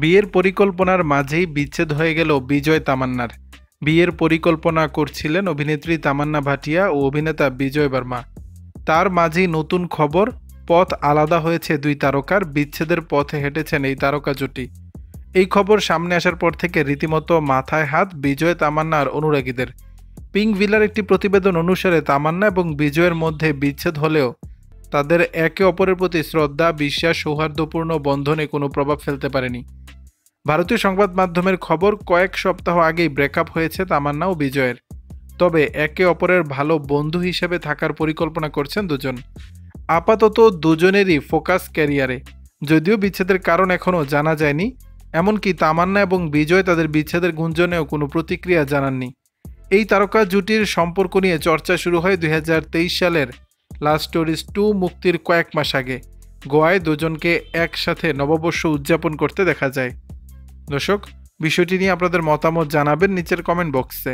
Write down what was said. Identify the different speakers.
Speaker 1: বিয়ের পরিকল্পনার মাঝেই বিচ্ছেদ হয়ে গেল বিজয় তামান্নার। বিয়ের পরিকল্পনা করছিলেন অভিনেত্রী তামান্না ভাটিয়া ও অভিনেতা বিজয় বর্মা। তার মাঝেই নতুন খবর, পথ আলাদা হয়েছে দুই তারকার, বিচ্ছেদের পথে হেঁটেছেন এই তারকা জুটি। এই খবর সামনে আসার পর থেকে রীতিমতো মাথায় হাত বিজয় তামান্নার অনুরাগীদের। পিঙ্ক ভিলার একটি প্রতিবেদন অনুসারে তামান্না এবং বিজয়ের মধ্যে বিচ্ছেদ হলেও তাদের একে অপরের প্রতি শ্রদ্ধা, বিশ্বাস, সৌহার্দ্যপূর্ণ বন্ধনে কোনো প্রভাব ফেলতে পারেনি। ভারতীয় সংবাদ মাধ্যমের খবর, কয়েক সপ্তাহ আগেই ব্রেকআপ হয়েছে তামান্না ও বিজয়ের। তবে একে অপরের ভালো বন্ধু হিসেবে থাকার পরিকল্পনা করছেন দুজন। আপাতত দুজনেরই ফোকাস ক্যারিয়ারে, যদিও বিচ্ছেদের কারণ এখনও জানা যায়নি। এমনকি তামান্না এবং বিজয় তাদের বিচ্ছেদের গুঞ্জনেও কোনো প্রতিক্রিয়া জানাননি। এই তারকা জুটির সম্পর্ক নিয়ে চর্চা শুরু হয় 2023 সালের লাভ স্টোরিজ 2 মুক্তির কয়েক মাস আগে। গোয়ায় দুজনকে একসাথে নববর্ষ উদযাপন করতে দেখা যায়। দর্শক, বিষয়টি নিয়ে আপনাদের মতামত জানাবেন নিচের কমেন্ট বক্সে।